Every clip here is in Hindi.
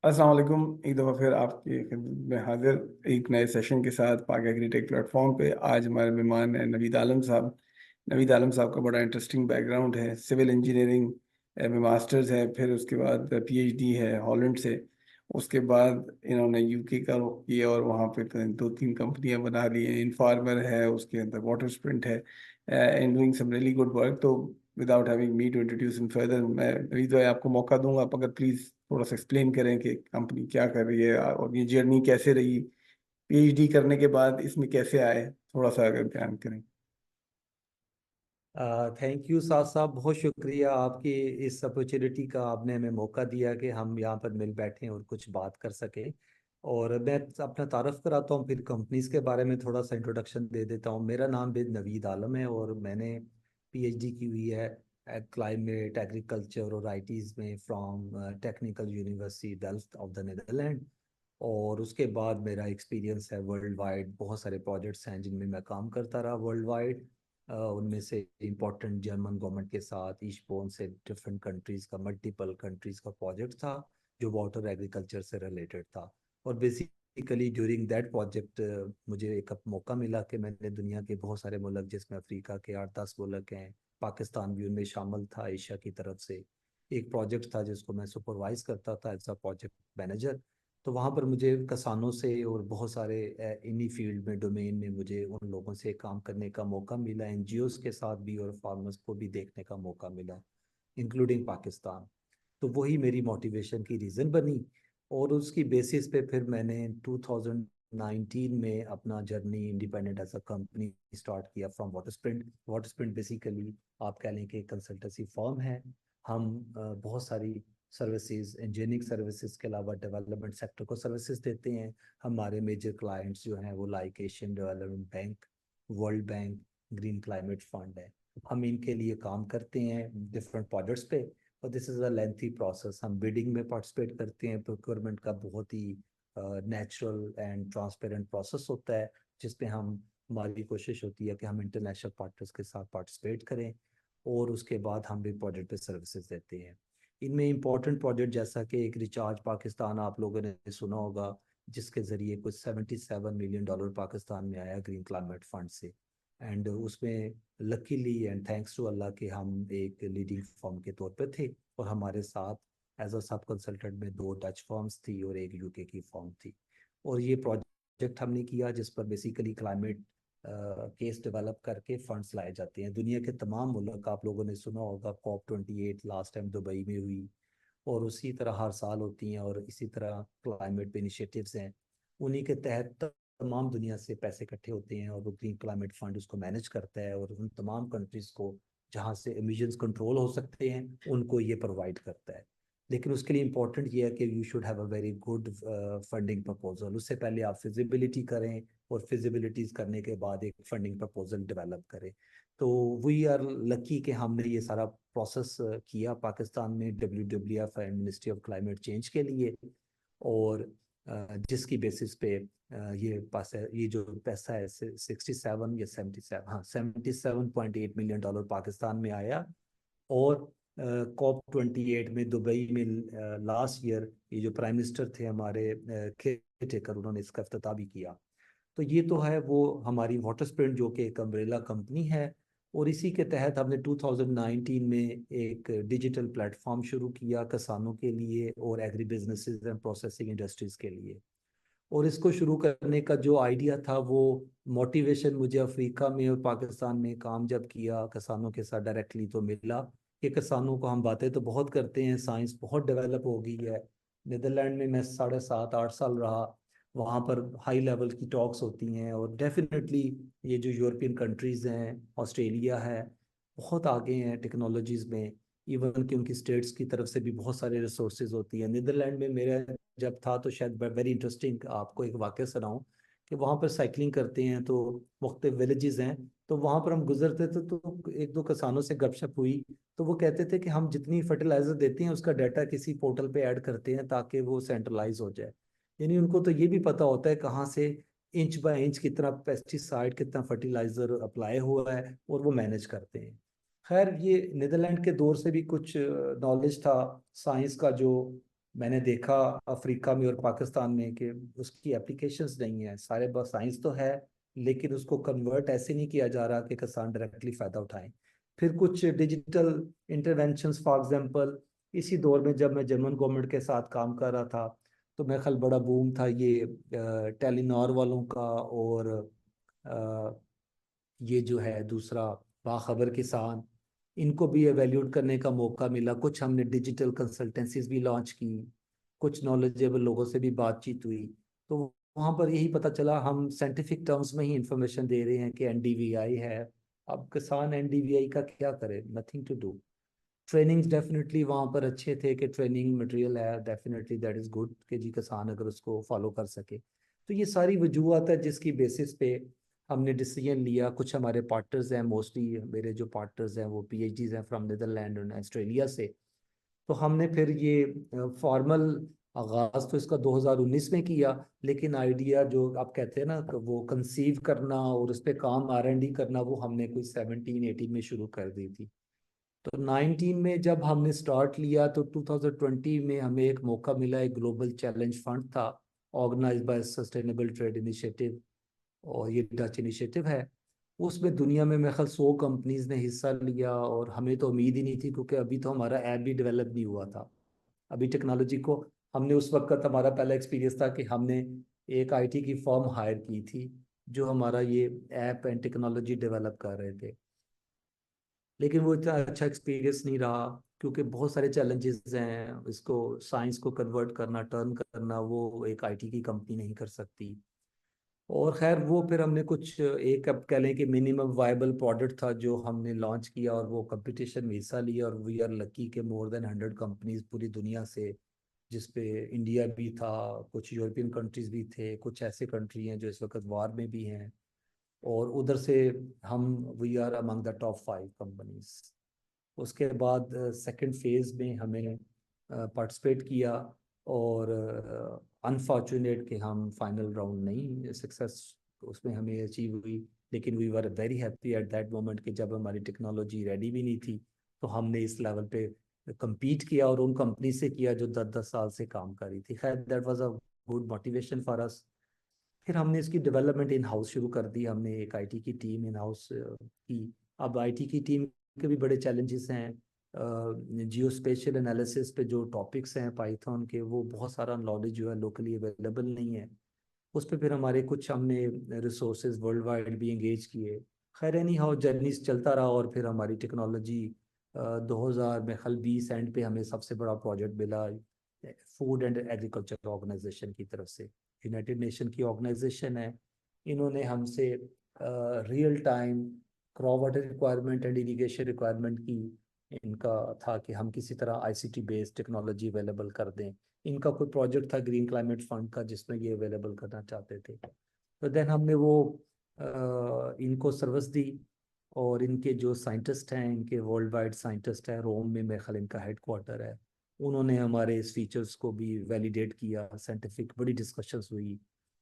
अस्सलाम वालेकुम। एक दफ़ा फिर आपकी खिदमत में हाजिर एक नए सेशन के साथ पाक एग्रीटेक प्लेटफॉर्म पे। आज हमारे मेहमान हैं नवीद आलम साहब। नवीद आलम साहब का बड़ा इंटरेस्टिंग बैकग्राउंड है। सिविल इंजीनियरिंग में मास्टर्स है, फिर उसके बाद पीएचडी है हॉलैंड से। उसके बाद इन्होंने यूके का रुख किया और वहाँ पे दो तीन कंपनियां बना ली हैं। इन्फार्मर है, उसके अंदर वाटर स्प्रिंट है, and doing some really good work. तो without having me to introduce in further, मैं नवीद भाई आपको मौका दूंगा, आप अगर प्लीज थोड़ा सा एक्सप्लेन करें कि कंपनी क्या कर रही है और ये जर्नी कैसे रही, पीएचडी करने के बाद इसमें कैसे आए, थोड़ा सा अगर बयान करें। थैंक यू साहब साहब, बहुत शुक्रिया आपकी इस अपॉर्चुनिटी का। आपने हमें मौका दिया कि हम यहाँ पर मिल बैठें और कुछ बात कर सकें। और मैं अपना तारफ़ कराता हूँ, फिर कंपनीज के बारे में थोड़ा सा इंट्रोडक्शन दे देता हूँ। मेरा नाम बिन नवीद आलम है और मैंने पीएचडी की हुई है क्लाइमेट एग्रीकल्चर और आईटीज़ में from Technical University Delft of the Netherland. और उसके बाद मेरा एक्सपीरियंस है वर्ल्ड वाइड, बहुत सारे प्रोजेक्ट्स हैं जिनमें मैं काम करता रहा वर्ल्ड वाइड। उनमें से इम्पोर्टेंट जर्मन गवर्नमेंट के साथ ईस्टबोर्न से डिफरेंट कंट्रीज का, मल्टीपल कंट्रीज का प्रोजेक्ट था जो वाटर एग्रीकल्चर से रिलेटेड था। और बेसिकली ड्यूरिंग दैट प्रोजेक्ट मुझे एक मौका मिला कि मैंने दुनिया के बहुत सारे मुल्क, जिसमें अफ्रीका के 8-10 मुल्क हैं, पाकिस्तान भी उनमें शामिल था एशिया की तरफ से, एक प्रोजेक्ट था जिसको मैं सुपरवाइज करता था एज अ प्रोजेक्ट मैनेजर। तो वहाँ पर मुझे किसानों से और बहुत सारे इन्हीं फील्ड में, डोमेन में, मुझे उन लोगों से काम करने का मौका मिला, एनजीओज के साथ भी और फार्मर्स को भी देखने का मौका मिला, इंक्लूडिंग पाकिस्तान। तो वही मेरी मोटिवेशन की रीज़न बनी। और उसकी बेसिस पे फिर मैंने 2019 में अपना journey independent as a company start किया from Water Sprint. Water Sprint basically आप कह लें कि कंसल्टेंसी फर्म है। हम बहुत सारी सर्विसेज, इंजीनियरिंग सर्विसेज के अलावा डेवलपमेंट सेक्टर को सर्विसेज देते हैं। हमारे मेजर क्लाइंट्स जो हैं वो like Asian development bank, world bank, green climate fund है। हम इनके लिए काम करते हैं डिफरेंट प्रोजेक्ट्स पे। और this is a lengthy process. हम बिडिंग में पार्टिसिपेट करते हैं। प्रोक्योरमेंट का बहुत ही नेचुरल एंड ट्रांसपेरेंट प्रोसेस होता है, जिसमें हम, हमारी कोशिश होती है कि हम इंटरनेशनल पार्टनर्स के साथ पार्टिसिपेट करें और उसके बाद हम भी प्रोजेक्ट पे सर्विसेज देते हैं। इनमें इंपॉर्टेंट प्रोजेक्ट जैसा कि एक रिचार्ज पाकिस्तान आप लोगों ने सुना होगा, जिसके ज़रिए कुछ $77 मिलियन पाकिस्तान में आया ग्रीन क्लाइमेट फंड से। एंड उसमें luckily and thanks to Allah के हम एक लीडिंग फर्म के तौर पे थे। और हमारे साथ एज अ सब कंसल्टेंट में 2 डच फर्म्स थी और एक यूके की फर्म थी। और ये प्रोजेक्ट हमने किया जिस पर बेसिकली क्लाइमेट केस डेवलप करके फंड्स लाए जाते हैं। दुनिया के तमाम मुल्क, आप लोगों ने सुना होगा COP 28 लास्ट टाइम दुबई में हुई, और उसी तरह हर साल होती हैं। और इसी तरह क्लाइमेट पे इनिशिएटिव्स हैं, उन्हीं के तहत तमाम दुनिया से पैसे इकट्ठे होते हैं और वो ग्रीन क्लाइमेट फंड उसको मैनेज करता है और उन तमाम कंट्रीज को जहाँ से एमिशंस कंट्रोल हो सकते हैं उनको ये प्रोवाइड करता है। लेकिन उसके लिए इम्पोर्टेंट ये है कि you should have a very good funding proposal. उससे पहले आप फिजिबिलिटी करें और फिजिबिलिटीज करने के बाद एक फंडिंग प्रपोजल डेवलप करें। तो वी आर लकी कि हमने ये सारा प्रोसेस किया पाकिस्तान में WWF and ministry of climate change के लिए। और जिसकी बेसिस पे ये पास है, ये जो पैसा है 67 या 77, हाँ, $77.8 मिलियन पाकिस्तान में आया। और COP 28 में दुबई में लास्ट ईयर ये जो प्राइम मिनिस्टर थे हमारे केयर टेकर, उन्होंने इसका इफ्तिताह भी किया। तो ये तो है वो हमारी वाटर स्प्रिंट जो कि एक अम्ब्रेला कंपनी है। और इसी के तहत हमने 2019 में एक डिजिटल प्लेटफॉर्म शुरू किया किसानों के लिए और agri businesses and processing industries के लिए। और इसको शुरू करने का जो आइडिया था, वो मोटिवेशन मुझे अफ्रीका में और पाकिस्तान में काम जब किया किसानों के साथ डायरेक्टली तो मिला कि किसानों को हम बातें तो बहुत करते हैं, साइंस बहुत डेवलप हो गई है। नीदरलैंड में मैं 7.5-8 साल रहा। वहाँ पर हाई लेवल की टॉक्स होती हैं और डेफिनेटली ये जो यूरोपियन कंट्रीज़ हैं, ऑस्ट्रेलिया है, बहुत आगे हैं टेक्नोलॉजीज़ में। इवन कि उनकी स्टेट्स की तरफ से भी बहुत सारे रिसोर्सेज होती हैं। नीदरलैंड में मेरा जब था तो शायद वेरी इंटरेस्टिंग आपको एक वाक़या सुनाऊं कि वहाँ पर साइकिलिंग करते हैं तो मुख्तलिफ विलेजेस हैं, तो वहाँ पर हम गुजरते थे तो एक दो किसानों से गपशप हुई। तो वो कहते थे कि हम जितनी फर्टिलाइजर देते हैं उसका डाटा किसी पोर्टल पे ऐड करते हैं ताकि वो सेंट्रलाइज हो जाए। यानी उनको तो ये भी पता होता है कहाँ से इंच बाय इंच कितना पेस्टिसाइड, कितना फर्टिलाइजर अप्लाई हुआ है, और वो मैनेज करते हैं। खैर, ये नीदरलैंड के दौर से भी कुछ नॉलेज था साइंस का, जो मैंने देखा अफ्रीका में और पाकिस्तान में कि उसकी एप्लीकेशंस नहीं है, सारे बस साइंस तो है लेकिन उसको कन्वर्ट ऐसे नहीं किया जा रहा कि किसान डायरेक्टली फ़ायदा उठाएं। फिर कुछ डिजिटल इंटरवेंशंस फॉर एग्जांपल, इसी दौर में जब मैं जर्मन गवर्नमेंट के साथ काम कर रहा था तो मेरे ख्याल बड़ा बूम था ये टेलीनॉर वालों का, और अ, ये जो है दूसरा बाखबर किसान, इनको भी एवेल्यूट करने का मौका मिला। कुछ हमने डिजिटल कंसल्टेंसीज भी लॉन्च की, कुछ नॉलेजेबल लोगों से भी बातचीत हुई। तो वहाँ पर यही पता चला हम साइंटिफिक टर्म्स में ही इंफॉर्मेशन दे रहे हैं कि एनडीवीआई है। अब किसान एनडीवीआई का क्या करे, nothing to do. Trainings definitely वहाँ पर अच्छे थे कि ट्रेनिंग मटेरियल है, डेफिनेटली दैट इज़ गुड कि जी किसान अगर उसको फॉलो कर सके। तो ये सारी वजूहत है जिसकी बेसिस पे हमने डिसीजन लिया। कुछ हमारे पार्टनर्स हैं, मोस्टली मेरे जो पार्टनर्स हैं वो पीएचडीज हैं फ्रॉम नीदरलैंड और ऑस्ट्रेलिया से। तो हमने फिर ये फॉर्मल आगाज़ तो इसका 2019 में किया, लेकिन आइडिया जो आप कहते हैं ना वो कंसीव करना और उस पर काम R&D करना, वो हमने कोई 17-18 में शुरू कर दी थी। तो 19 में जब हमने स्टार्ट लिया तो 2020 में हमें एक मौका मिला, एक ग्लोबल चैलेंज फंड था organise by Sustainable Trade Initiative, और ये डच इनिशिएटिव है। उसमें दुनिया में मेरे ख्याल 100 कंपनीज ने हिस्सा लिया, और हमें तो उम्मीद ही नहीं थी क्योंकि अभी तो हमारा ऐप भी डेवलप नहीं हुआ था। अभी टेक्नोलॉजी को हमने उस वक्त, हमारा पहला एक्सपीरियंस था कि हमने एक आईटी की फर्म हायर की थी जो हमारा ये ऐप एंड टेक्नोलॉजी डेवलप कर रहे थे। लेकिन वो इतना अच्छा एक्सपीरियंस नहीं रहा क्योंकि बहुत सारे चैलेंजेस हैं, इसको साइंस को कन्वर्ट करना, टर्न करना, वो एक आईटी की कंपनी नहीं कर सकती। और खैर वो फिर हमने कुछ एक, अब कह लें कि मिनिमम वायबल प्रोडक्ट था जो हमने लॉन्च किया, और वो कंपटीशन में हिस्सा लिया, और वी आर लकी के मोर देन 100 कंपनीज पूरी दुनिया से, जिसपे इंडिया भी था, कुछ यूरोपियन कंट्रीज भी थे, कुछ ऐसे कंट्री हैं जो इस वक्त वार में भी हैं, और उधर से हम we are among the top 5 companies. उसके बाद सेकंड फेज में हमें पार्टिसिपेट किया, और अनफॉर्चुनेट कि हम फाइनल राउंड नहीं सक्सेस उसमें हमें अचीव हुई। लेकिन we were very happy at that moment कि जब हमारी टेक्नोलॉजी रेडी भी नहीं थी तो हमने इस लेवल पे compete किया, और उन कंपनी से किया जो 10-10 साल से काम कर रही थी। खैर that was a good motivation for us. फिर हमने इसकी डेवलपमेंट इन हाउस शुरू कर दी, हमने एक आईटी की टीम इन हाउस की। अब आईटी की टीम के भी बड़े चैलेंजेस हैं। जियो स्पेशियल एनालिसिस पे जो टॉपिक्स हैं पाइथन के, वो बहुत सारा नॉलेज जो है लोकली अवेलेबल नहीं है। उस पर फिर हमारे कुछ हमने रिसोर्सेज वर्ल्ड वाइड भी इंगेज किए। खैर एनी हाउ जर्नी चलता रहा, और फिर हमारी टेक्नोलॉजी 2000 में खल 20 एंड पे हमें सबसे बड़ा प्रोजेक्ट मिला फूड एंड एग्रीकल्चर ऑर्गेनाइजेशन की तरफ से। यूनाइटेड नेशन की ऑर्गेनाइजेशन है, इन्होंने हमसे real time crop water requirement and irrigation requirement की, इनका था कि हम किसी तरह आईसीटी बेस्ड टेक्नोलॉजी अवेलेबल कर दें। इनका कोई प्रोजेक्ट था ग्रीन क्लाइमेट फंड का जिसमें ये अवेलेबल करना चाहते थे। तो देन हमने वो इनको सर्विस दी, और इनके जो साइंटिस्ट हैं, इनके वर्ल्ड वाइड साइंटिस्ट हैं, रोम में मेरे ख्याल इनका हेड क्वार्टर है, उन्होंने हमारे इस फीचर्स को भी वैलिडेट किया, साइंटिफिक बड़ी डिस्कशंस हुई,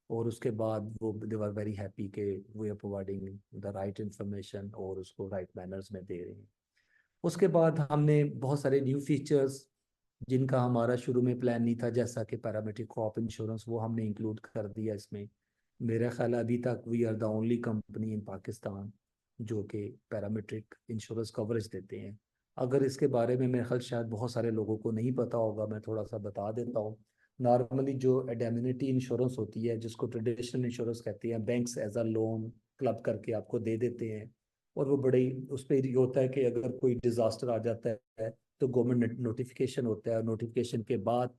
और उसके बाद वो दे वर वेरी हैप्पी के we are providing the right information और उसको राइट मैनर्स में दे रहे हैं। उसके बाद हमने बहुत सारे न्यू फीचर्स जिनका हमारा शुरू में प्लान नहीं था, जैसा कि पैरामेट्रिक क्रॉप इंश्योरेंस, वो हमने इंक्लूड कर दिया इसमें। मेरा ख्याल है अभी तक we are the only company in Pakistan जो कि पैरामेट्रिक इंश्योरेंस कवरेज देते हैं। अगर इसके बारे में मेरे ख्याल शायद बहुत सारे लोगों को नहीं पता होगा, मैं थोड़ा सा बता देता हूँ। नॉर्मली जो इंडेमनिटी इंश्योरेंस होती है, जिसको ट्रेडिशनल इंश्योरेंस कहते हैं, banks as a loan club करके आपको दे देते हैं, और वो बड़ी उस पर ये होता है कि अगर कोई डिजास्टर आ जाता है तो गवर्नमेंट नोटिफिकेशन होता है, और नोटिफिकेशन के बाद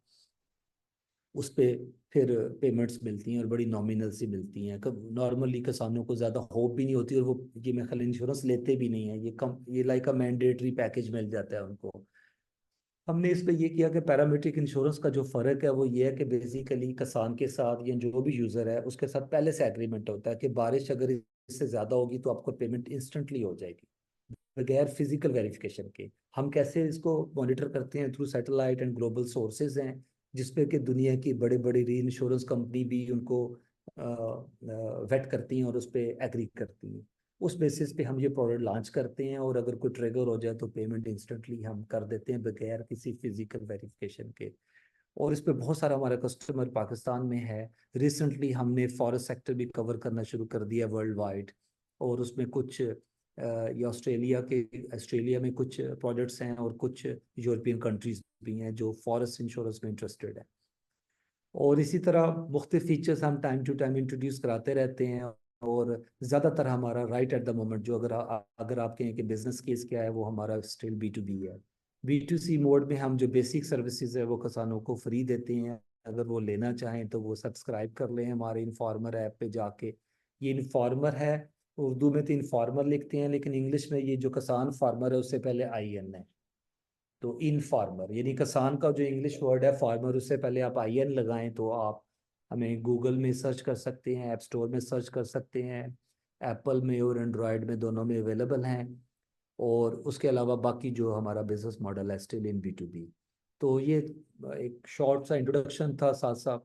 उस पे फिर पेमेंट्स मिलती हैं, और बड़ी नॉमिनल सी मिलती हैं। कब नॉर्मली किसानों को ज़्यादा होप भी नहीं होती, और वो ये मेरे ख्याल इंश्योरेंस लेते भी नहीं है, ये कम, ये लाइक अ मैंडेटरी पैकेज मिल जाता है उनको। हमने इस पे ये किया कि पैरामेट्रिक इंश्योरेंस का जो फ़र्क है वो ये है कि बेसिकली किसान के साथ या जो भी यूज़र है उसके साथ पहले से एग्रीमेंट होता है कि बारिश अगर इससे ज़्यादा होगी तो आपको पेमेंट इंस्टेंटली हो जाएगी बगैर फिजिकल वेरिफिकेशन के। हम कैसे इसको मॉनिटर करते हैं, through satellite and global sources हैं, जिसपे कि दुनिया की बड़े बड़ी री इंश्योरेंस कंपनी भी उनको वेट करती हैं और उस पर एग्री करती हैं। उस बेसिस पे हम ये प्रोडक्ट लॉन्च करते हैं, और अगर कोई ट्रिगर हो जाए तो पेमेंट इंस्टेंटली हम कर देते हैं बगैर किसी फिजिकल वेरिफिकेशन के। और इस पे बहुत सारा हमारा कस्टमर पाकिस्तान में है। रिसेंटली हमने फॉरेस्ट सेक्टर भी कवर करना शुरू कर दिया वर्ल्ड वाइड, और उसमें कुछ ये ऑस्ट्रेलिया में कुछ प्रोजेक्ट्स हैं और कुछ यूरोपियन कंट्रीज भी हैं जो फॉरेस्ट इंश्योरेंस में इंटरेस्टेड है। और इसी तरह मुख्तलिफ फीचर्स हम टाइम टू टाइम इंट्रोड्यूस कराते रहते हैं। और ज़्यादातर हमारा राइट एट द मोमेंट जो अगर आप कहें कि बिजनेस केस क्या है, वो हमारा स्टिल B2B है। B2C मोड में हम जो बेसिक सर्विसेज है वो किसानों को फ्री देते हैं। अगर वो लेना चाहें तो वो सब्सक्राइब कर लें हमारे इन्फॉर्मर ऐप पे जाके। ये इन्फॉर्मर है, उर्दू में तो इन्फॉर्मर लिखते हैं, लेकिन इंग्लिश में ये जो किसान फार्मर है उससे पहले IN है। तो इन फार्मर यानी किसान का जो इंग्लिश वर्ड है फार्मर, उससे पहले आप IN लगाएं तो आप हमें गूगल में सर्च कर सकते हैं, ऐप स्टोर में सर्च कर सकते हैं। एप्पल में और एंड्रॉयड में दोनों में अवेलेबल हैं। और उसके अलावा बाकी जो हमारा बिजनेस मॉडल है स्टिल इन B2B। तो ये एक शॉर्ट सा इंट्रोडक्शन था साथ साथ।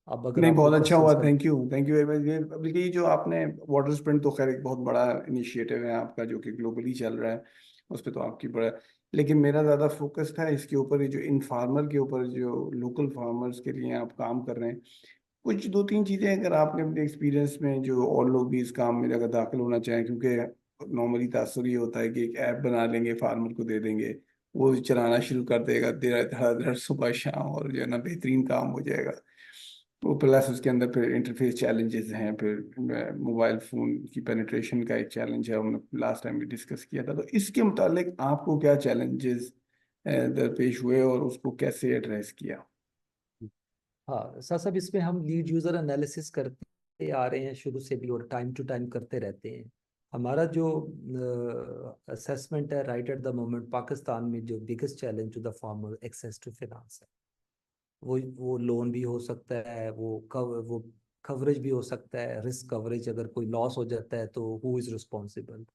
अब अगर नहीं, आपको बहुत अच्छा क्वेश्चंस हुआ, का। Thank you very much. ये बल्कि ये जो आपने वाटर स्प्रिंट, तो खैर एक बहुत बड़ा इनिशिएटिव है आपका जो कि ग्लोबली चल रहा है, उस पर तो आपकी बड़ा, लेकिन मेरा ज़्यादा फोकस था इसके ऊपर, ये जो इन फार्मर के ऊपर, जो लोकल फार्मर्स के लिए आप काम कर रहे हैं। कुछ दो तीन चीज़ें अगर आपने अपने एक्सपीरियंस में, जो और लोग भी इस काम में अगर दाखिल होना चाहें, क्योंकि नॉर्मली तासुर ये होता है कि एक ऐप बना लेंगे, फार्मर को दे देंगे, वो चलाना शुरू कर देगा देर धड़ाधड़ सुबह शाम, और जो है ना बेहतरीन काम हो जाएगा। वो प्लस उसके अंदर फिर इंटरफेस चैलेंजेस हैं, फिर मोबाइल फ़ोन की पेनिट्रेशन का एक चैलेंज है, हमने लास्ट टाइम भी डिस्कस किया था। तो इसके मुतालिक आपको क्या चैलेंजेस दरपेश हुए और उसको कैसे एड्रेस किया? हाँ साहब साहब, इसमें हम लीड यूजर एनालिसिस करते आ रहे हैं शुरू से भी और टाइम टू टाइम करते रहते हैं। हमारा जो असेसमेंट है right at the moment, Pakistan में जो biggest challenge to the farmer access to finance है। वो लोन भी हो सकता है, वो कवरेज भी हो सकता है, रिस्क कवरेज। अगर कोई लॉस हो जाता है तो हु इज रिस्पॉन्सिबल,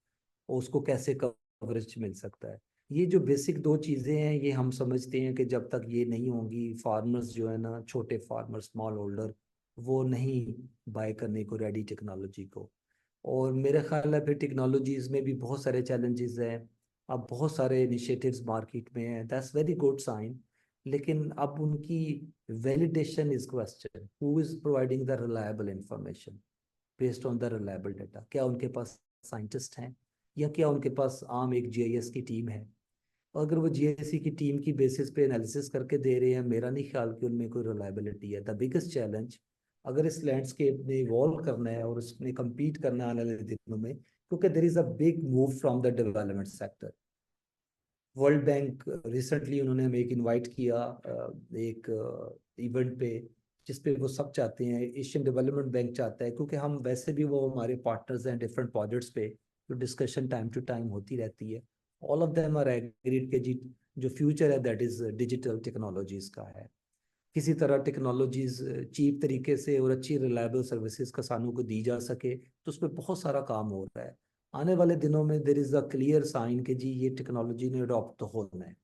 और उसको कैसे कवरेज मिल सकता है। ये जो बेसिक दो चीज़ें हैं ये हम समझते हैं कि जब तक ये नहीं होंगी, फार्मर्स जो है ना, छोटे फार्मर स्मॉल होल्डर, वो नहीं बाय करने को रेडी टेक्नोलॉजी को। और मेरे ख्याल है फिर टेक्नोलॉजीज में भी बहुत सारे चैलेंजेस हैं। अब बहुत सारे इनिशिएटिव्स मार्केट में हैं, दैट्स वेरी गुड साइन। लेकिन अब उनकी validation is question, who is providing the reliable information based on the reliable data. क्या उनके पास साइंटिस्ट हैं, या क्या उनके पास आम एक GIS की टीम है? अगर वो GIS की टीम की बेसिस पे एनालिसिस करके दे रहे हैं, मेरा नहीं ख्याल कि उनमें कोई रिलायबिलिटी है। द बिगेस्ट चैलेंज अगर इस लैंडस्केप में इवॉल्व करना है और उसमें compete करना है आने वाले दिनों में, क्योंकि there is a big move from the development sector. World bank recently उन्होंने हमें एक इनवाइट किया एक इवेंट पे, जिसपे वो सब चाहते हैं, एशियन डेवलपमेंट बैंक चाहता है, क्योंकि हम वैसे भी वो हमारे पार्टनर्स हैं डिफरेंट प्रोजेक्ट्स पे, तो डिस्कशन टाइम टू टाइम होती रहती है। All of them are agreed के जी जो फ्यूचर है दैट इज डिजिटल टेक्नोलॉजीज का है। किसी तरह टेक्नोलॉजीज चीप तरीके से और अच्छी रिलायबल सर्विसेज किसानों को दी जा सके, तो उसमें बहुत सारा काम हो रहा है। आने वाले दिनों में there is a clear sign कि जी ये टेक्नोलॉजी ने अडॉप्ट तो होना है।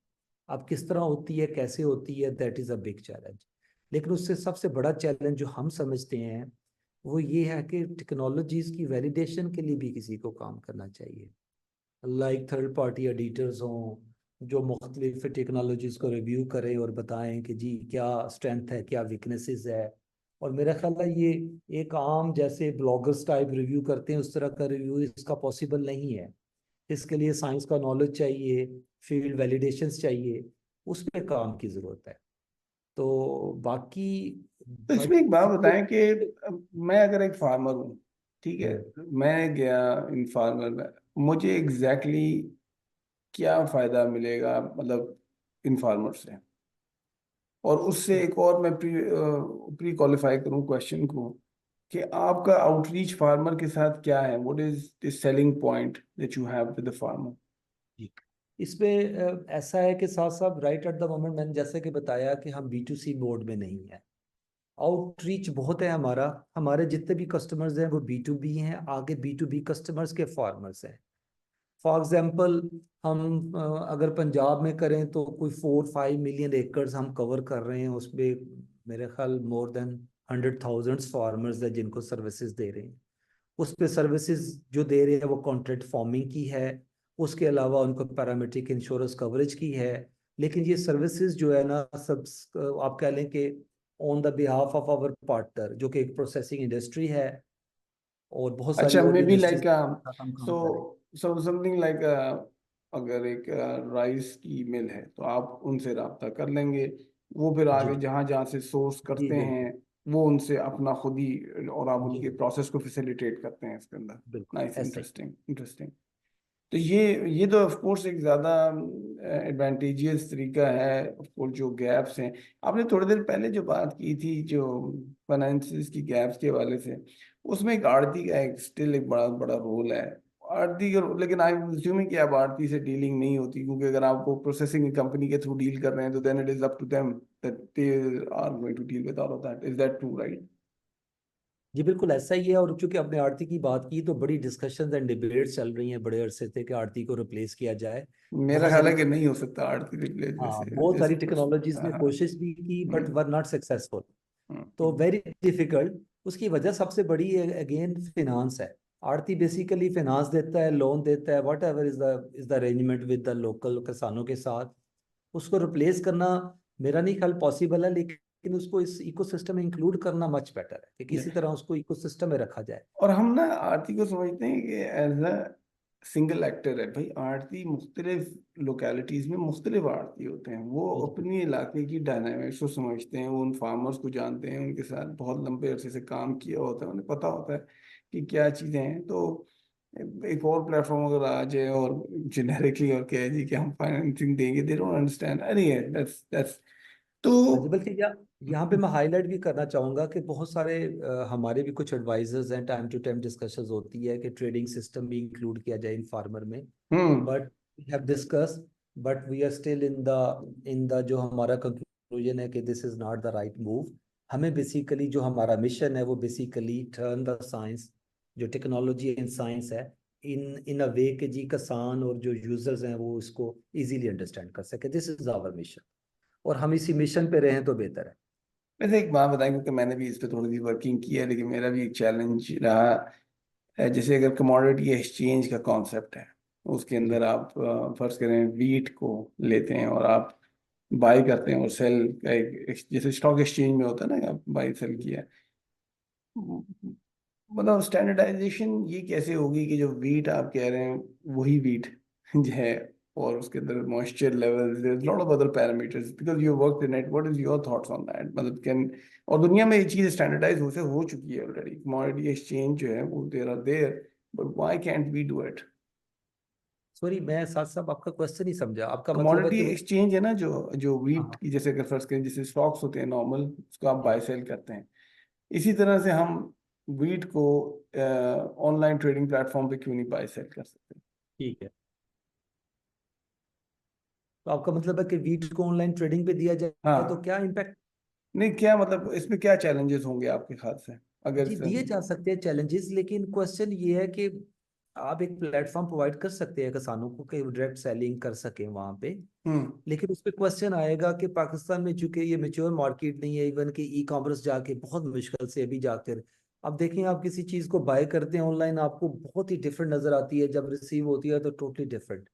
अब किस तरह होती है, कैसे होती है, that is a big challenge. लेकिन उससे सबसे बड़ा चैलेंज जो हम समझते हैं वो ये है कि टेक्नोलॉजीज की वैलिडेशन के लिए भी किसी को काम करना चाहिए। लाइक थर्ड पार्टी एडिटर्स हों जो मुख्तलिफ टेक्नोलॉजीज को रिव्यू करें और बताएं कि जी क्या स्ट्रेंथ है, क्या वीकनेसेस है। और मेरा ख्याल है ये एक आम जैसे ब्लॉगर्स टाइप रिव्यू करते हैं उस तरह का रिव्यू इसका पॉसिबल नहीं है। इसके लिए साइंस का नॉलेज चाहिए, फील्ड वैलिडेशंस चाहिए, उस पर काम की ज़रूरत है। तो बाकी तो इसमें एक बात बताएं कि मैं अगर एक फार्मर हूँ, ठीक है, मैं गया इन फार्मर में, मुझे एग्जैक्टली क्या फायदा मिलेगा, मतलब इन फार्मर से? और उससे एक और मैं प्री क्वालिफाई करूँ क्वेश्चन को, कि आपका आउटरीच फार्मर के साथ क्या है, what is the selling point that you have with the farmer? जी। इसमें ऐसा है कि साथ साथ राइट एट द मोमेंट मैंने जैसे कि बताया कि हम B2C मोड में नहीं है। आउटरीच बहुत है हमारा, हमारे जितने भी कस्टमर्स हैं वो B2B हैं, आगे B2B कस्टमर्स के फार्मर्स हैं। फॉर एग्जांपल हम अगर पंजाब में करें तो कोई 4-5 मिलियन एकर्स हम कवर कर रहे हैं, उसमें मेरे ख्याल मोर देन 100,000 फार्मर्स है जिनको सर्विसेज दे रहे हैं। उस पे सर्विसेज जो दे रहे हैं वो कॉन्ट्रैक्ट फार्मिंग की है, उसके अलावा उनको पैरामेट्रिक इंश्योरेंस कवरेज की है, लेकिन ये सर्विसेज जो है ना, सब आप कह लें कि on the behalf of our partner, जो कि एक प्रोसेसिंग इंडस्ट्री है, और बहुत सारी अच्छा, और मे भी बी इंडस्ट्रीज लाइक साथ हम सो काम कर रहे हैं। सो समथिंग लाइक अगर एक राइस की मिल है तो आप उनसे रब्ता कर लेंगे, वो फिर जी आगे जहाँ जहाँ से सोर्स जी करते हैं बिल्कुल। वो उनसे अपना खुद ही, और आप जी उनके प्रोसेस को फैसिलिटेट करते हैं इसके अंदर। बिल्कुल नाइस, ऐसा ही। Interesting interesting. तो ये तो ऑफ कोर्स एक ज़्यादा एडवांटेजियस तरीका है। ऑफ कोर्स जो गैप्स हैं, आपने थोड़ी देर पहले जो बात की थी जो फाइनेंसिस की गैप्स के हवाले से, उसमें एक आड़ती का एक स्टिल एक बड़ा बड़ा रोल है। आड़ती का, लेकिन आई एम अज्यूमिंग कि आप आड़ती से डीलिंग नहीं होती, क्योंकि अगर आपको प्रोसेसिंग कंपनी के थ्रू डील कर रहे हैं तो then it is up to them that they are going to deal with all of that. Is that true, right? जी बिल्कुल ऐसा ही है। और चूंकि आपने आरती की बात की, तो बड़ी डिस्कशंस एंड डिबेट्स चल रही हैं बड़े अरसे से कि आरती को रिप्लेस किया जाए। मेरा बहुत ख्याल सारी, है कि नहीं हो सकता आड़ती रिप्लेस, हाँ, जैसे बहुत जैसे सारी टेक्नोलॉजीज ने हाँ। कोशिश भी की but hmm, were not successful. तो हम्म। Very difficult. उसकी वजह सबसे बड़ी अगेन फिनांस है। आरती बेसिकली फिनांस देता है, लोन देता है, what ever is the arrangement with the local किसानों के साथ। उसको रिप्लेस करना मेरा नहीं ख्याल पॉसिबल है, लेकिन उसको इस इकोसिस्टम में इंक्लूड करना मच बेटर है कि किसी तरह उसको इकोसिस्टम में रखा जाए। और हम ना आरती को समझते हैं कि एज अ सिंगल एक्टर है। भाई आरती मुख्तलिफ लोकेलिटीज़ में मुख्तलिफ आरती होते हैं, वो जी जी अपनी इलाके की डायनामिक्स को समझते हैं, वो उन फार्मर्स को जानते हैं, उनके साथ बहुत लंबे अरसे से काम किया होता है, उन्हें पता होता है कि क्या चीज़ें हैं। तो एक और प्लेटफॉर्म अगर आ जाए और जेनेरिकली और कह दी कि हम फाइनेंसिंग देंगे, दे डोंट अंडरस्टैंड। अरे दैट्स तो हाँ जी। बल्कि यहाँ पे मैं हाईलाइट भी करना चाहूंगा कि बहुत सारे हमारे भी कुछ एडवाइजर्स हैं, टाइम टू टाइम डिस्कशंस होती है कि ट्रेडिंग सिस्टम भी इंक्लूड किया जाए इन फार्मर में। Hmm. But we have discuss, but we are still in the जो हमारा कंक्लूजन है कि this is not the right move. हमें बेसिकली जो हमारा मिशन है वो बेसिकली टर्न द साइंस, जो टेक्नोलॉजी एंड साइंस है, इन अ वे कि जी किसान और जो यूजर्स हैं वो इसको इजीली अंडरस्टैंड कर सके। दिस इज आवर मिशन, और हम इसी मिशन पे रहें तो बेहतर है। वैसे एक बात बताएं, क्योंकि मैंने भी इस पे थोड़ी सी वर्किंग की है, लेकिन मेरा भी एक चैलेंज रहा है। जैसे अगर कमोडिटी एक्सचेंज का कॉन्सेप्ट है, उसके जी अंदर आप फर्ज करें वीट को लेते हैं और आप बाई करते हैं और सेल का एक जैसे स्टॉक एक्सचेंज में होता है ना, आप बाई सेल किया है। मतलब स्टैंडर्डाइजेशन ये कैसे होगी कि जो वीट आप कह रहे हैं वही वीट जो है, और उसके अंदर moisture level, there is lot of other parameters, because you work in it, what is your thoughts on that? मतलब कैन, और दुनिया में ये चीज स्टैंडर्डाइज हो चुकी है ऑलरेडी, कमोडिटी एक्सचेंज जो है वो there are there, but why can't we do it? Sorry, मैं साथ साथ आपका क्वेश्चन ही समझा। आपका मतलब है कमोडिटी कि वो, एक्सचेंज है ना, जो जो वीट हाँ की, जैसे अगर फर्ज करें जैसे स्टॉक्स होते हैं नॉर्मल, उसको आप जी बाय सेल करते हैं, इसी तरह से हम वीट को ऑनलाइन ट्रेडिंग प्लेटफॉर्म पे क्यों नहीं बाय सेल कर सकते? ठीक है। तो आपका मतलब है कि वीट को ऑनलाइन ट्रेडिंग पे दिया जाए तो हाँ। क्या इम्पैक्ट? नहीं, क्या मतलब इसमें क्या चैलेंजेस होंगे आपके ख्याल से अगर जी दिए जा सकते हैं चैलेंजेस, लेकिन क्वेश्चन ये है कि आप एक प्लेटफॉर्म प्रोवाइड कर सकते हैं किसानों को कि डायरेक्ट सेलिंग कर सकें वहां पे। हम्म, लेकिन उस पर क्वेश्चन आएगा कि पाकिस्तान में चूंकि ये मेच्योर मार्केट नहीं है, इवन कि ई कॉमर्स जाके बहुत मुश्किल से अभी जाकर, अब देखें आप किसी चीज को बाय करते हैं ऑनलाइन, आपको बहुत ही डिफरेंट नजर आती है, जब रिसीव होती है तो टोटली डिफरेंट।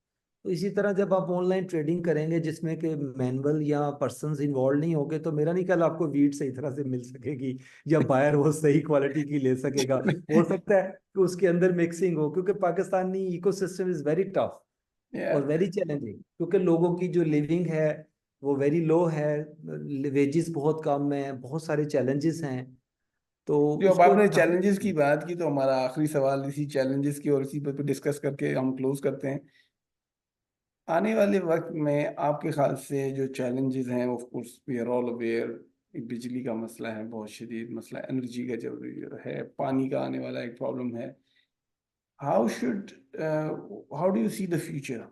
तो इसी तरह जब आप ऑनलाइन ट्रेडिंग करेंगे जिसमें कि मैनुअल या पर्सन्स इन्वॉल्व नहीं होंगे, तो मेरा नहीं ख्याल आपको वीट सही तरह से मिल सकेगी, या बायर वो सही क्वालिटी की ले सकेगा। हो सकता है कि उसके अंदर मिक्सिंग हो, क्योंकि Pakistani ecosystem is very tough और यार वेरी चैलेंजिंग, क्योंकि लोगों की जो लिविंग है वो वेरी लो है, वेजेस बहुत कम है, बहुत सारे चैलेंजेस हैं। तो जो अब उसको आपने हम, चैलेंजेस की बात की, तो हमारा आखिरी सवाल इसी चैलेंजेस की और इसी पर डिस्कस करके हम क्लोज करते हैं। आने वाले वक्त में आपके ख्याल से जो चैलेंजेस हैं, of course we are all aware, बिजली का मसला है, बहुत शदीद मसला है, एनर्जी का जो है, पानी का आने वाला एक प्रॉब्लम है। How should how do you see the future,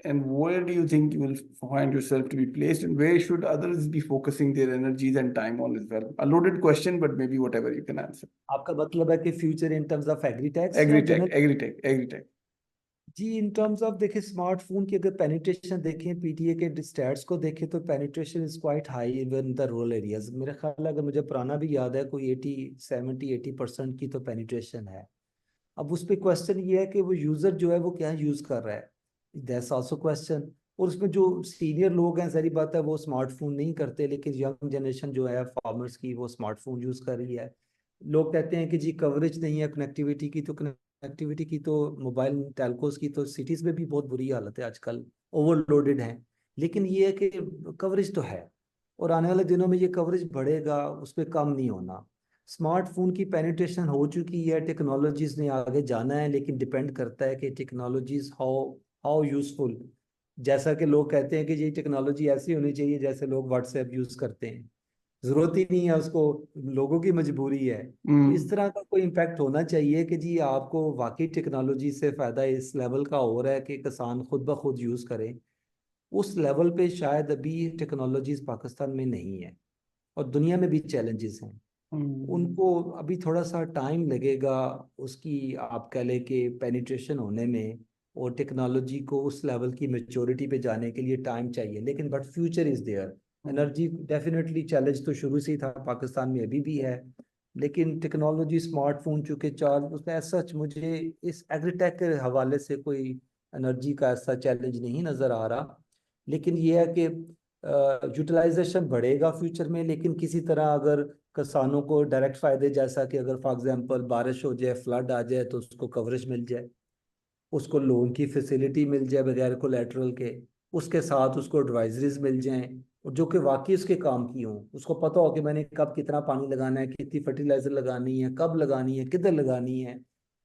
and where do you think you will find yourself to be placed, and where should others be focusing their energies and time on as well? A loaded question, but maybe whatever you can answer. आपका मतलब है कि future in terms of agritechs या Agri-tech, जनरल? agri-tech, agri-tech. जी, इन टर्म्स ऑफ देखिए स्मार्टफोन की अगर पेनिट्रेशन देखें, पीटीए के स्टैट्स को देखें, तो penetration is quite high even in the rural areas. मेरा ख्याल है, अगर मुझे पुराना भी याद है, कोई 80 70 80% की तो पेनिट्रेशन है। अब उस पे क्वेश्चन ये है कि वो यूजर जो है वो क्या यूज कर रहा है। That's also question. और उसमें जो सीनियर लोग हैं, सारी बात है, वो स्मार्टफोन नहीं करते, लेकिन यंग जनरेशन जो है फार्मर्स की, वो स्मार्टफोन यूज कर रही है। लोग कहते हैं कि जी कवरेज नहीं है कनेक्टिविटी की, तो कनेक्टिविटी की तो मोबाइल टेलकोस की तो सिटीज में भी बहुत बुरी हालत है आजकल, ओवरलोडेड है। लेकिन ये है कि कवरेज तो है, और आने वाले दिनों में ये कवरेज बढ़ेगा, उस पर कम नहीं होना। स्मार्टफोन की पेनिट्रेशन हो चुकी है, टेक्नोलॉजीज ने आगे जाना है, लेकिन डिपेंड करता है कि टेक्नोलॉजीज हाउ हाउ यूजफुल। जैसा कि लोग कहते हैं कि ये टेक्नोलॉजी ऐसी होनी चाहिए जैसे लोग व्हाट्सएप यूज करते हैं, जरूरत ही नहीं है उसको, लोगों की मजबूरी है। तो इस हम्म। तरह का कोई इम्पैक्ट होना चाहिए कि जी आपको वाकई टेक्नोलॉजी से फायदा इस लेवल का हो रहा है कि किसान खुद ब खुद यूज करें। उस लेवल पे शायद अभी टेक्नोलॉजीज पाकिस्तान में नहीं है, और दुनिया में भी चैलेंजेस हैं। हम्म। उनको अभी थोड़ा सा टाइम लगेगा उसकी, आप कह लें कि पेनिट्रेशन होने में, और टेक्नोलॉजी को उस लेवल की मेच्योरिटी पे जाने के लिए टाइम चाहिए, लेकिन but future is there. Hmm. Energy definitely challenge तो शुरू से ही था पाकिस्तान में, अभी भी है। लेकिन टेक्नोलॉजी, स्मार्टफोन चूंकि चार उसमें सच, मुझे इस एग्रीटेक के हवाले से कोई एनर्जी का ऐसा चैलेंज नहीं नज़र आ रहा। लेकिन ये है कि यूटिलाइजेशन बढ़ेगा फ्यूचर में, लेकिन किसी तरह अगर किसानों को डायरेक्ट फायदे, जैसा कि अगर फॉर एग्जांपल बारिश हो जाए, फ्लड आ जाए, तो उसको कवरेज मिल जाए, उसको लोन की फैसिलिटी मिल जाए बगैर कोलेटरल के, उसके साथ उसको एडवाइजरीज मिल जाएं, और जो कि वाकई उसके काम की हों, उसको पता हो कि मैंने कब कितना पानी लगाना है, कितनी फर्टिलाइजर लगानी है, कब लगानी है, किधर लगानी है।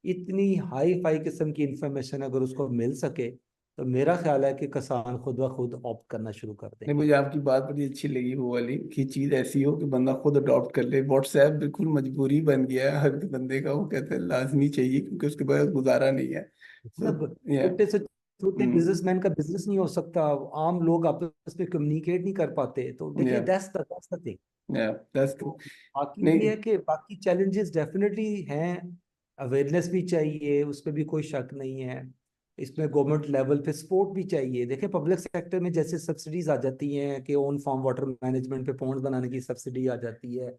इतनी हाई फाई किस्म की इंफॉर्मेशन अगर उसको मिल सके, तो मेरा ख्याल है कि किसान खुद ब खुद ऑप्ट करना शुरू कर नहीं, देंगे। मुझे आपकी बात बड़ी अच्छी लगी वो वाली कि चीज ऐसी हो कि बंदा खुद अडॉप्ट कर ले। व्हाट्सएप बिल्कुल मजबूरी बन गया है हर बंदे का, वो कहते हैं लाजमी चाहिए क्योंकि उसके बगैर गुजारा नहीं है। तो मतलब या छोटे से छोटे बिजनेसमैन का बिजनेस नहीं हो सकता, आम लोग आपस में कम्युनिकेट नहीं कर पाते, तो देखिए या दैट्स द थिंग। या दैट्स तो बाकी ये नहीं। है कि बाकी चैलेंजेस डेफिनेटली हैं, अवेयरनेस भी चाहिए, उसमें भी कोई शक नहीं है। इसमें गवर्नमेंट लेवल पे सपोर्ट भी चाहिए। देखिए पब्लिक सेक्टर में जैसे सब्सिडीज आ जाती हैं कि ओन फार्म वाटर मैनेजमेंट पे पॉन्ड बनाने की सब्सिडी आ जाती है,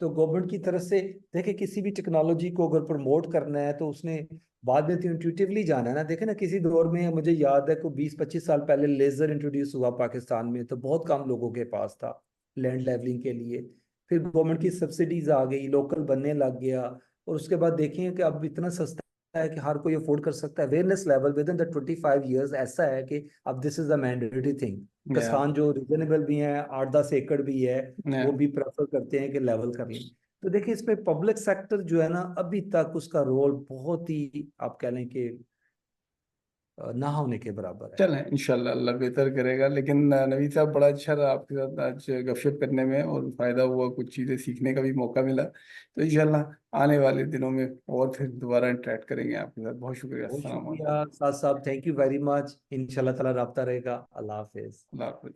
तो गवर्नमेंट की तरफ से देखिए किसी भी टेक्नोलॉजी को अगर प्रमोट करना है तो उसने बाद में तो इंट्यूटिवली जाना है ना। देखे ना, किसी दौर में मुझे याद है को 20-25 साल पहले लेजर इंट्रोड्यूस हुआ पाकिस्तान में, तो बहुत कम लोगों के पास था लैंड लेवलिंग के लिए। फिर गवर्नमेंट की सब्सिडीज आ गई, लोकल बनने लग गया, और उसके बाद देखें कि अब इतना सस्ता है कि हर कोई अफोर्ड कर सकता है। Awareness level with in the 25 years ऐसा है कि अब this is a mandatory thing. या किसान जो रीजनेबल भी हैं, 8-10 एकड़ भी है, या वो भी प्रेफर करते हैं कि लेवल कर लें। तो देखिए इसमें पब्लिक सेक्टर जो है ना, अभी तक उसका रोल बहुत ही, आप कह लें कि ना होने के बराबर है। चलें, इंशाल्लाह अल्लाह बेहतर करेगा। लेकिन नवीद साहब, बड़ा अच्छा रहा आपके साथ आज गपशप करने में, और फायदा हुआ, कुछ चीज़ें सीखने का भी मौका मिला। तो इंशाल्लाह आने वाले दिनों में और फिर दोबारा इंटरेक्ट करेंगे आपके साथ। बहुत शुक्रिया। बहुत अस्सलाम शुक्रिया वालेकुम। साहब, थैंक यू वेरी मच। इंशाल्लाह ताला राब्ता रहेगा। अल्लाह हाफिज। अल्लाह हाफ़िज़।